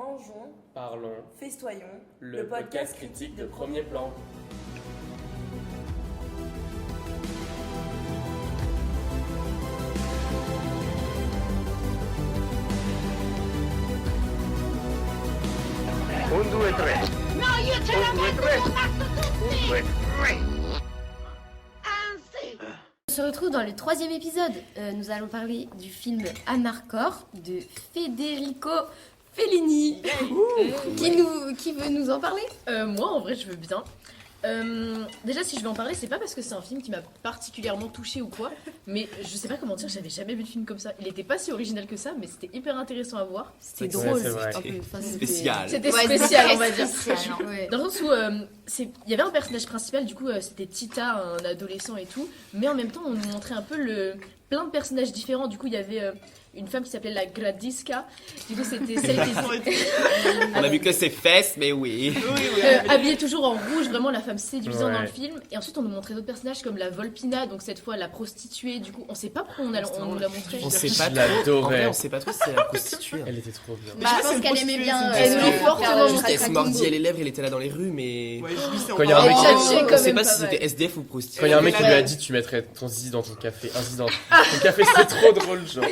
mangeons, Parlons, festoyons, le podcast critique de Premier Plan. Un, due, tre. No, io ce la metto sul mazzo tutti! 1, 2, 3. Anzi! On se retrouve dans le 3e épisode. Nous allons parler du film Amarcord de Federico Fellini. Qui veut nous en parler? Moi, en vrai, je veux bien. Déjà, si je vais en parler, c'est pas parce que c'est un film qui m'a particulièrement touchée ou quoi, mais je sais pas comment dire, j'avais jamais vu de film comme ça. Il était pas si original que ça, mais c'était hyper intéressant à voir. C'était Ouais, drôle. c'est vrai. un peu. Enfin, Spécial. C'était Ouais, spécial, c'était on va dire. spécial, hein. Ouais. Dans le sens où il y avait un personnage principal, du coup, c'était Tita, un adolescent et tout, mais en même temps, on nous montrait un peu plein de personnages différents. Du coup, il y avait une femme qui s'appelait la Gradiska. Du coup, c'était celle qui On a vu que ses fesses, mais oui. habillée toujours en rouge, vraiment la femme séduisante Ouais. dans le film. Et ensuite, on nous montrait d'autres personnages comme la Volpina, donc cette fois la prostituée. Du coup, on sait pas pourquoi on nous l'a montré. On sait pas Je trop. En l'adorais. vrai, on sait pas trop si c'est la prostituée. Elle était trop bien. Bah, je pense qu'elle aimait bien. Elle voulait faire fortement le Juste, elle se tracking. mordillait les lèvres, elle était là dans les rues, mais. Quand il y a un mec Oh, qui- j'ai On quand sait même pas pas si c'était mal. SDF ou prostituée. Quand il y a un mec qui lui Ouais. a dit tu mettrais ton zizi dans ton café, un zizi dans ton café, c'était trop drôle genre.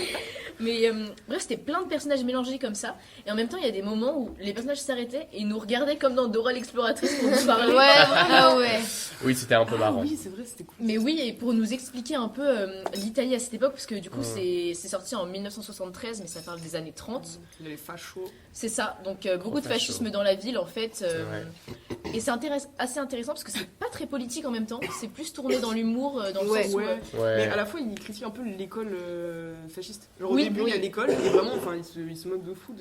Mais bref, c'était plein de personnages mélangés comme ça. Et en même temps, il y a des moments où les personnages s'arrêtaient et nous regardaient comme dans Dora l'exploratrice pour nous parler. Ouais, ah ouais. Oui, c'était un peu marrant. Oui, c'est vrai, c'était cool. Mais oui, et pour nous expliquer un peu l'Italie à cette époque, parce que du coup, c'est sorti en 1973, mais ça parle des années 30. Il y a les fachos. C'est ça, donc beaucoup de facho. fascisme dans la ville en fait. C'est Et c'est assez intéressant parce que c'est pas très politique en même temps, c'est plus tourné dans l'humour, dans le Ouais. sens où. Ouais. Mais Ouais. à la fois, il critique un peu l'école fasciste. Genre, Oui, au début, oui. il y a l'école, et vraiment, enfin, il se moque de fou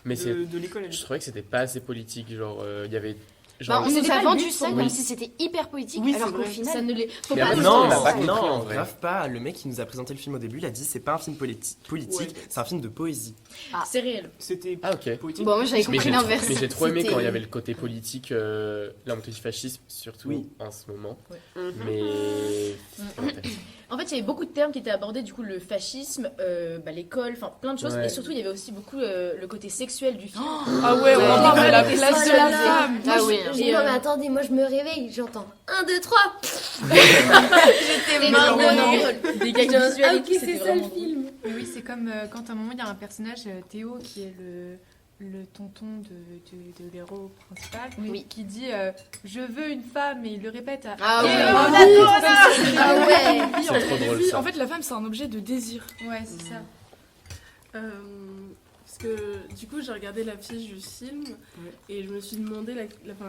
Mais c'est, de l'école. je trouvais que c'était pas assez politique, genre il y avait Bah, genre. on nous C'était a pas vendu le but, ça oui. comme si c'était hyper politique, Oui, alors c'est qu'au vrai. final. Ça ne l'est. Faut Mais pas après, le non, dire. on l'a pas compris, en non, vrai. grave pas. Le mec qui nous a présenté le film au début, il a dit c'est pas un film politique, Ouais. c'est un film de poésie. C'est réel. C'était Ah ok. poétique. Bon, moi j'avais Mais compris j'ai, l'inverse. mais j'ai trop aimé C'était- quand il y avait le côté politique, la montée du fascisme, surtout Oui. en ce moment. Ouais. Mais En fait, il y avait beaucoup de termes qui étaient abordés, du coup, le fascisme, l'école, enfin plein de choses. Ouais. Et surtout, il y avait aussi beaucoup le côté sexuel du film. Ah ouais, on Ouais. en parle de la Ouais. place de Ouais. la femme. Ah oui. Et, Non, mais attendez, moi je me réveille, j'entends 1, 2, 3. J'étais marrant, marrant. des gags visuels et tout, Ok, c'était c'est ça vraiment le drôle. film. Mais oui, c'est comme quand à un moment il y a un personnage, Théo, qui est le tonton de l'héros principal, Oui. qui dit je veux une femme, et il le répète à. Ah Et ouais. on Ah adore oui, ça. Ah ouais. Oui, C'est trop drôle, ça. En fait, la femme, c'est un objet de désir. Ouais, c'est ça. Parce que du coup, j'ai regardé l'affiche du film et je me suis demandé, la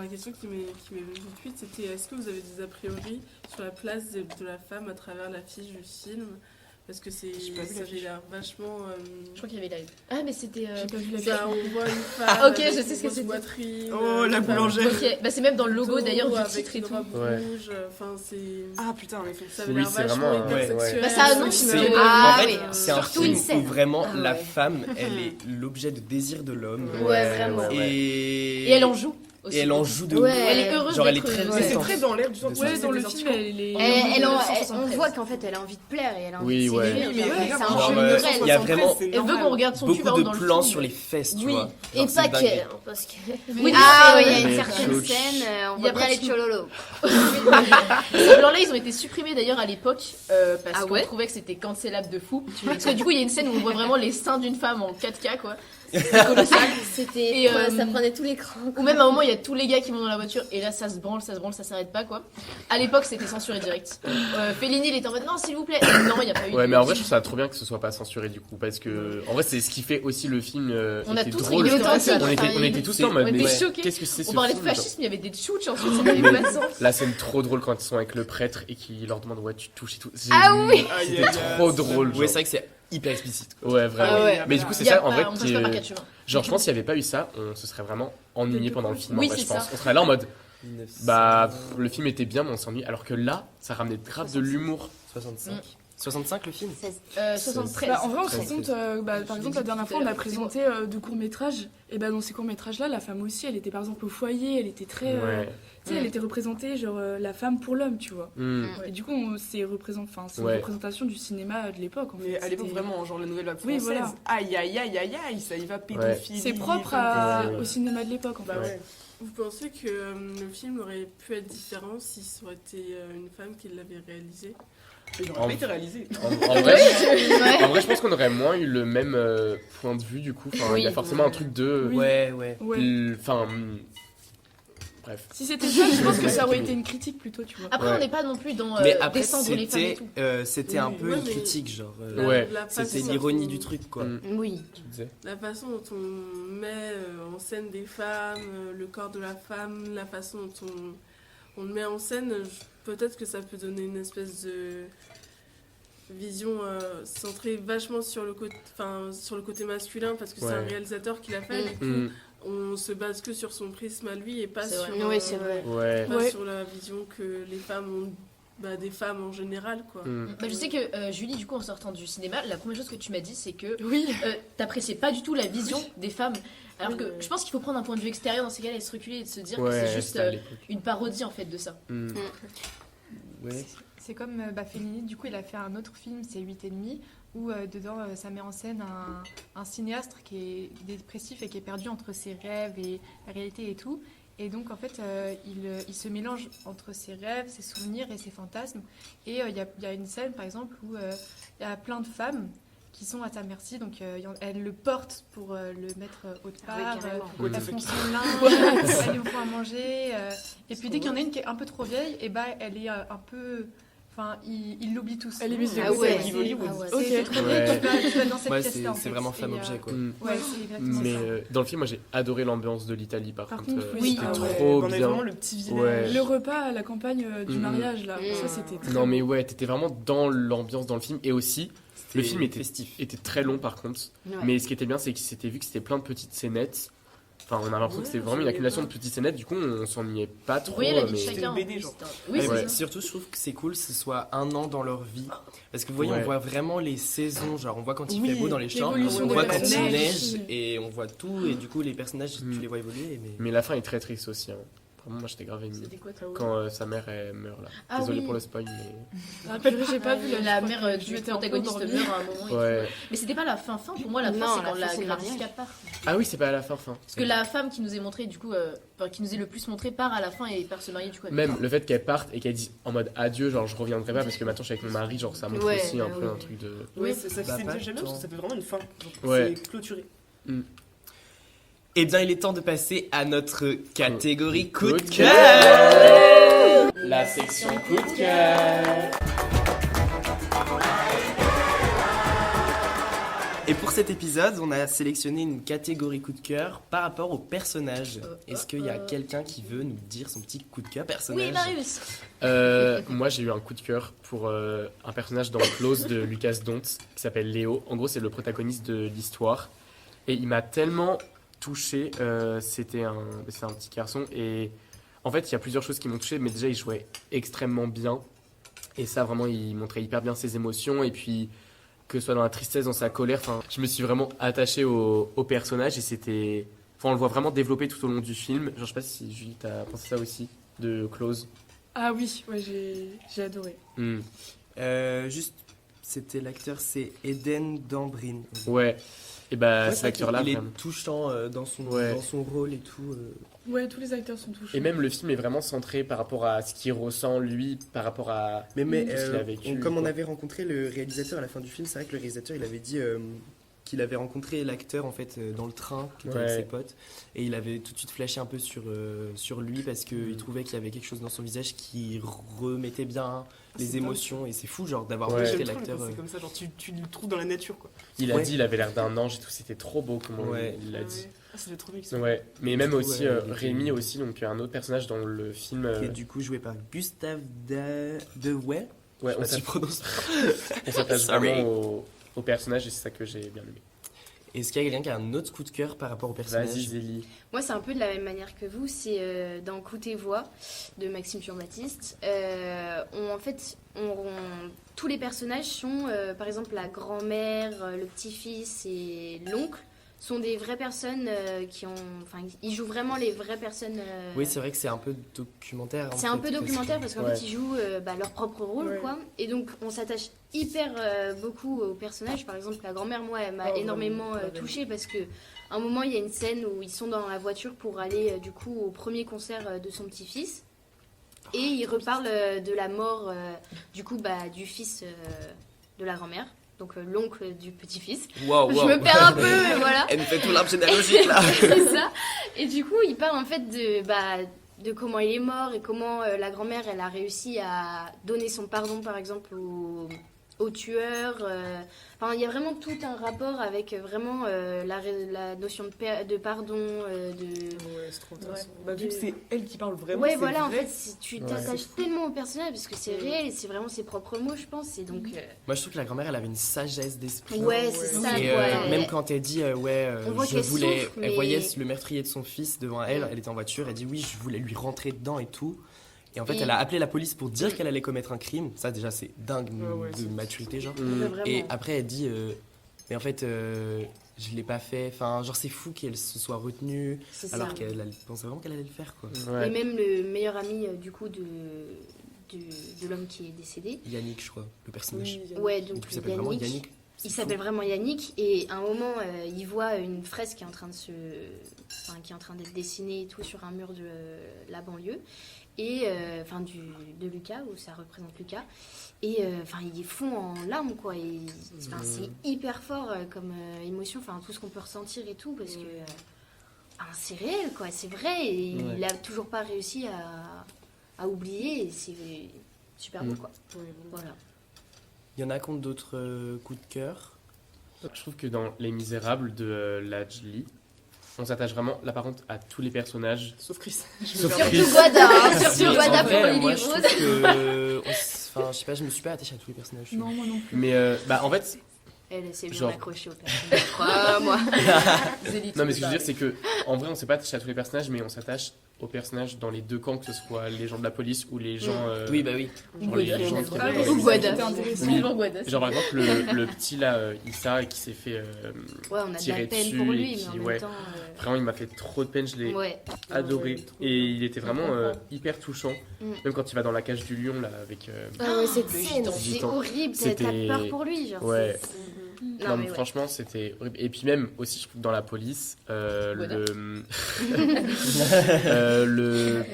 question qui m'est venue tout de suite, c'était est-ce que vous avez des a priori sur la place de la femme à travers l'affiche du film? Parce que J'ai pas vu ça avait l'affiche. l'air vachement... Je crois qu'il y avait live. Ah, mais c'était. j'ai pas vu c'est- on voit une femme Ah, ok, avec je sais une ce que grosse c'était. poitrine, Oh, la une femme boulangère. Ok, bah, c'est même dans le logo d'ailleurs du avec titre et une tout. robe Ouais. rouge, enfin c'est... Ah putain, en effet. Ça avait Oui, l'air c'est vachement vraiment, hyper ouais, sexuel. Bah, ça annonce C'est- que- Ah, en fait, oui. c'est un Surtout une film scène. où vraiment Ah la ouais. femme, elle est l'objet de désir de l'homme. Ouais, vraiment. Et elle en joue aussi. Et elle en joue de Ouais. ouf. Elle est heureuse Genre, elle est d'être très heureuse. Mais c'est intense. très dans l'air du temps. Ouais, Ouais, c'est dans le des film, anti- elle est... On voit qu'en fait elle a envie de plaire et elle a envie Oui, de ouais. séduire. Oui, mais Ouais, regarde, c'est un genre, jeu il de y a rêve. vraiment Elle veut qu'on regarde son cul beaucoup par exemple, de dans le plans film. sur les fesses, tu Oui. vois. Et Genre, pas c'est que, dingue. parce que... Oui, Ah mais oui, il y a c'est- une certaine Chouch. scène, on Il y voit a bien les pratiquement- chololos. Ces plans-là, ils ont été supprimés d'ailleurs à l'époque parce Ah qu'on ouais trouvait que c'était cancelable de fou. Parce que du coup, il y a une scène où on voit vraiment les seins d'une femme en 4K, quoi. C'est colossal. C'était, Et, ça prenait tout l'écran. Ou même à un moment, il y a tous les gars qui vont dans la voiture et là, ça se branle, ça s'arrête pas, quoi. À l'époque, c'était censuré direct. Fellini, il était en mode non, s'il vous plaît. Non, il n'y a pas eu ouais, de- mais en vrai, je trouve ça trop bien que ce soit pas censuré du coup, parce que en vrai, c'est ce qui fait aussi le film. On a était tous drôle. rigolé authentique. On était tous là en mode, On était mais choqués. qu'est-ce que c'est ce On parlait de film, genre fascisme, il y avait des tchouches ensuite, ça n'avait pas de sens. La scène trop drôle quand ils sont avec le prêtre et qu'il leur demande ouais tu te touches et tout. Ah oui. C'était trop drôle. Ouais, genre. c'est vrai que c'est hyper explicite. Ouais, vraiment. Ah ouais. Mais du coup, c'est Il y a ça en pas- vrai on qui passe pas par est. quatre chemins. Genre, je pense qu'il n'y avait pas eu ça, on se serait vraiment ennuyé pendant le film. Oui, en vrai, c'est je pense. ça. On serait là en mode 1965. bah le film était bien, mais on s'ennuie. Alors que là, ça ramenait grave de l'humour. 65. 65 le film 73. Bah, en vrai, on se rend 13. compte, par exemple, la dernière fois, on a présenté deux courts-métrages. Et bah, dans ces courts-métrages-là, la femme aussi, elle était par exemple au foyer, elle était très. Ouais. Tu sais, elle était représentée, genre la femme pour l'homme, tu vois. Mm. Et du coup, c'est une représentation du cinéma de l'époque. En fait. Mais à l'époque, C'était- vraiment, genre la nouvelle vague Oui, française. voilà. Aïe, aïe, aïe, aïe, aïe, ça y va, pédophilie. C'est propre Ouais. au cinéma de l'époque, en fait. Bah ouais. Vous pensez que le film aurait pu être différent si ça aurait été une femme qui l'avait réalisé? Il aurait pas été réalisé. En vrai, je pense qu'on aurait moins eu le même point de vue du coup. Enfin, il y a Oui. forcément un truc de. Oui. Ouais. Ouais. Enfin. Bref. Si c'était ça, je pense que ça aurait été une critique plutôt, tu vois. Après, Ouais. on n'est pas non plus dans Mais après, descendre les femmes et tout. c'était Oui, un peu ouais, une mais- critique, genre. Ouais. C'était façon l'ironie dont- du truc, quoi. Mm. Oui. Tu disais. La façon dont on met en scène des femmes, le corps de la femme, la façon dont on le met en scène, peut-être que ça peut donner une espèce de vision centrée vachement sur le côté masculin parce que c'est un Ouais. réalisateur qui l'a fait. Du coup, Mm. on se base que sur son prisme à lui et pas C'est sur, vrai. Oui, c'est vrai. Ouais. pas Ouais. sur la vision que les femmes ont des femmes en général, quoi. Mm. Bah, je sais que Julie, du coup, en sortant du cinéma, la première chose que tu m'as dit, c'est que Oui. t'appréciais pas du tout la vision des femmes. Alors Oui, que ouais. je pense qu'il faut prendre un point de vue extérieur dans ces cas-là et se reculer et de se dire que Ouais, c'est juste c'était à l'époque. une parodie en fait de ça. Mm. Ouais. C'est comme Fellini, du coup, il a fait un autre film, c'est 8,5, où dedans, ça met en scène un cinéaste qui est dépressif et qui est perdu entre ses rêves et la réalité et tout. Et donc, en fait, il se mélange entre ses rêves, ses souvenirs et ses fantasmes. Et il y a une scène, par exemple, où il y a plein de femmes qui sont à sa merci. Donc, elles le portent pour le mettre autre Ah oui, part. carrément. Elles font son linge, elles lui font à manger. Et puis, dès qu'il y en a une qui est un peu trop vieille, et bah, elle est un peu... Enfin, ils l'oublient tous. Elle est mise de Ah côté. ouais. Guy Hollywood. Ah ouais. C'est Ok. très Ouais. bien, tu vas dans cette Ouais, pièce-là, en c'est fait. vraiment femme Et, objet, quoi. Mm. Ouais, c'est exactement Mais ça. dans le film, moi j'ai adoré l'ambiance de l'Italie par Par contre. contre, C'était oui. Ah trop ouais. On avait bien. vraiment le petit village. Ouais. Le repas à la campagne du Mm. mariage, là, Mm. ça c'était très Non mais beau. ouais, t'étais vraiment dans l'ambiance dans le film et aussi le film était festif. très long par contre. Ouais. Mais ce qui était bien, c'est que c'était vu que c'était plein de petites scénettes. Enfin, on a l'impression Ouais, que c'était on vraiment une s'ennuyait accumulation pas. de petites scénettes. Du coup, on s'ennuyait pas trop. Vous voyez la vie de mais... chacun. C'était une BD, genre. Oui, c'est Ouais. ça. Surtout, je trouve que c'est cool que ce soit un an dans leur vie. Parce que vous voyez, Ouais. on voit vraiment les saisons. Genre, on voit quand il Oui, fait beau dans les champs, l'évolution on des voit quand il personnages. neige, et on voit tout. Et du coup, les personnages, tu Mm. les vois évoluer. Mais la fin est très triste aussi. Hein. Vraiment, moi j'étais grave ému. C'était quoi, Quand sa mère elle meurt là. Ah Désolé oui. pour le spoil, mais. Ah, purée, j'ai pas vu la je crois mère que je du m'étais un peu protagoniste endormie. meurt à un moment. et Ouais. tout. Mais c'était pas la fin. Pour moi, la fin, Non, c'est la quand fin, la c'est le Gradiska mariage. part. Ah oui, c'est pas à la fin. Parce que la femme qui nous est montrée, du coup, qui nous est le plus montrée, part à la fin et part se marier, du coup. avec Même lui. le fait qu'elle parte et qu'elle dise en mode adieu, genre je reviendrai pas parce que maintenant je suis avec mon mari, genre ça montre Ouais, aussi un bah peu oui. un truc de. Oui, ça Bah, c'est pas j'aime bien parce tant. que ça fait vraiment une fin. Genre, Ouais. C'est clôturé. Eh bien, il est temps de passer à notre catégorie coup de Coup de cœur. La section coup de cœur. Et pour cet épisode, on a sélectionné une catégorie coup de cœur par rapport aux personnages. Est-ce qu'il y a quelqu'un qui veut nous dire son petit coup de cœur personnage? Oui, Marius. Moi j'ai eu un coup de cœur pour un personnage dans Close de Lucas Dont qui s'appelle Léo. En gros, c'est le protagoniste de l'histoire. Et il m'a tellement touché. C'est un petit garçon. Et en fait, il y a plusieurs choses qui m'ont touché. Mais déjà, il jouait extrêmement bien. Et ça, vraiment, il montrait hyper bien ses émotions. Et puis, que ce soit dans la tristesse, dans sa colère, je me suis vraiment attaché au personnage. Et c'était. On le voit vraiment développer tout au long du film. Genre, je sais pas si Julie, t'as pensé ça aussi, de Close. Ah oui, ouais, j'ai adoré. Hmm. Juste, c'était l'acteur, c'est Eden Dambrin. Ouais. Et bah, Ouais, cet acteur-là, il est vraiment. touchant dans son rôle et tout. Ouais, tous les acteurs sont touchés. Et même le film est vraiment centré par rapport à ce qu'il ressent lui, par rapport à Mais tout ce qu'il a vécu. comme on quoi. avait rencontré le réalisateur à la fin du film, c'est vrai que le réalisateur il avait dit qu'il avait rencontré l'acteur en fait dans le train qui était avec Ouais. ses potes et il avait tout de suite flashé un peu sur lui parce qu'il trouvait qu'il y avait quelque chose dans son visage qui remettait bien les c'est émotions et c'est fou genre d'avoir Ouais. rencontré J'aime trop l'acteur. quand c'est comme ça, genre tu le trouves dans la nature quoi. Il a Ouais. dit il avait l'air d'un ange et tout, c'était trop beau comment Ouais. il l'a dit. Ah, ça doit être trop bien. qu'ils soient- Ouais, mais même coup, aussi ouais, il était- Rémi aussi, donc un autre personnage dans le film. Qui est du coup joué par Gustave Dewey. Ouais, Je sais pas si je prononce. on s'attache Sorry. vraiment au personnage et c'est ça que j'ai bien aimé. Est-ce qu'il y a quelqu'un qui a un autre coup de cœur par rapport au personnage? Vas-y, Zélie. Moi, c'est un peu de la même manière que vous. C'est dans Coup et Voix de Maxime Jean-Baptiste. Tous les personnages sont, par exemple, la grand-mère, le petit-fils et l'oncle, sont des vraies personnes ils jouent vraiment les vraies personnes. Oui, c'est vrai que c'est un peu documentaire. C'est un peu documentaire parce qu'en ouais. fait, ils jouent leur propre rôle, quoi. Et donc, on s'attache hyper beaucoup aux personnages. Par exemple, la grand-mère, moi, elle m'a énormément touchée parce que à un moment, il y a une scène où ils sont dans la voiture pour aller du coup au premier concert de son petit-fils. Et ils reparlent de la mort du coup du fils de la grand-mère. Donc l'oncle du petit-fils. Wow. Je me perds un peu, mais voilà. Elle me fait tout l'arbre généalogique là. C'est ça. Et du coup, il parle en fait de comment il est mort et comment la grand-mère elle a réussi à donner son pardon par exemple au tueur. Enfin, il y a vraiment tout un rapport avec vraiment la notion de pardon. Ouais, c'est trop intéressant. Bah, vu que c'est elle qui parle vraiment. Ouais, c'est voilà, vrai. en fait, tu t'attaches tellement au personnage parce que c'est réel et c'est vraiment ses propres mots, je pense. Et donc. Moi, je trouve que la grand-mère, elle avait une sagesse d'esprit. Ouais, c'est ça. Et Ouais. même quand elle dit, On voit je qu'elle voulais. souffre, Elle mais- voyait le meurtrier de son fils devant elle, elle était en voiture, elle dit oui, je voulais lui rentrer dedans et tout. Et en fait, Et- elle a appelé la police pour dire qu'elle allait commettre un crime. Ça, déjà, c'est dingue Ouais, de c'est- maturité, genre. Mais vraiment. Et après, elle dit, mais en fait, je l'ai pas fait. Enfin, genre, c'est fou qu'elle se soit retenue, C'est alors ça. qu'elle pensait vraiment qu'elle allait le faire, quoi. Et même le meilleur ami du coup de l'homme qui est décédé. Yannick, je crois, le personnage. Ouais, Donc, donc il s'appelle vraiment Yannick. Yannick. Il s'appelle vraiment Yannick et à un moment il voit une fresque qui est en train qui est en train d'être dessinée et tout sur un mur de la banlieue et de Lucas où ça représente Lucas et il fond en larmes quoi et c'est hyper fort comme émotion tout ce qu'on peut ressentir et tout parce que c'est réel quoi, c'est vrai et il a toujours pas réussi à oublier et c'est super beau quoi. Voilà. Il y en a qui ont d'autres coups de cœur. Je trouve que dans Les Misérables de Lajli, on s'attache vraiment, là par contre, à tous les personnages. Sauf Chris. Sauf Surtout Chris. Guada, hein, Si, surtout en Guada vrai, pour Lily moi, je trouve Rose. que... Enfin, je sais pas, je me suis pas attachée à tous les personnages. Non, moi non plus. Mais en fait, Elle s'est bien Genre- accrochée au personnage, je crois, moi. non mais ce que je veux dire c'est que en vrai on s'est pas attaché à tous les personnages mais on s'attache aux personnages dans les deux camps, que ce soit les gens de la police ou les gens... Oui, bah oui. genre les gens qui Ah, habitent oui, dans Guada. c'était intéressant. Oui. Genre Guada. Genre par exemple le petit là, Issa qui s'est fait Ouais, on a de tirer la peine dessus pour et lui, qui- mais en ouais. même temps. Vraiment il m'a fait trop de peine, je l'ai Ouais. adoré et il était vraiment hyper touchant. Mm. Même quand il va dans la cage du lion là avec... Ah ouais, cette le scène, gitan. c'est Gitan. horrible, t'as C'était- peur pour lui, genre. Ouais. Non, Non, mais mais ouais. franchement, c'était horrible. Et puis même aussi, je trouve, dans la police, Voilà.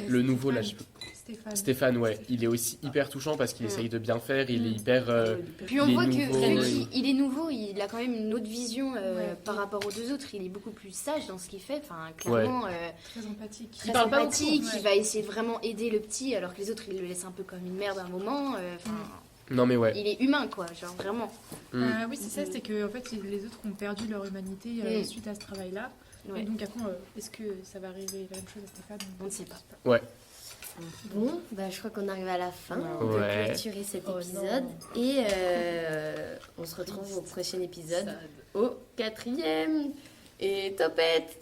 le nouveau, là, je sais plus. Stéphane. Stéphane, ouais, il est aussi hyper touchant parce qu'il essaye de bien faire, il est hyper... Puis on il est voit que nouveau, vu oui. qu'il est nouveau, il a quand même une autre vision Ouais. par rapport aux deux autres. Il est beaucoup plus sage dans ce qu'il fait. Enfin, clairement, Très empathique. très parle pas sympathique. beaucoup, ouais. Il va essayer de vraiment aider le petit, alors que les autres, ils le laissent un peu comme une merde à un moment. Enfin, Non, mais ouais. il est humain, quoi. Genre vraiment. Mm. Oui, c'est ça, c'est que en fait, les autres ont perdu leur humanité suite à ce travail-là. Ouais. Et donc après, est-ce que ça va arriver la même chose à Stéphane? On ne sait pas. Ouais. Bon, je crois qu'on arrive à la fin. On peut Ouais. clôturer cet Oh épisode. non. Et on se retrouve au prochain épisode, au 4e. Et topette!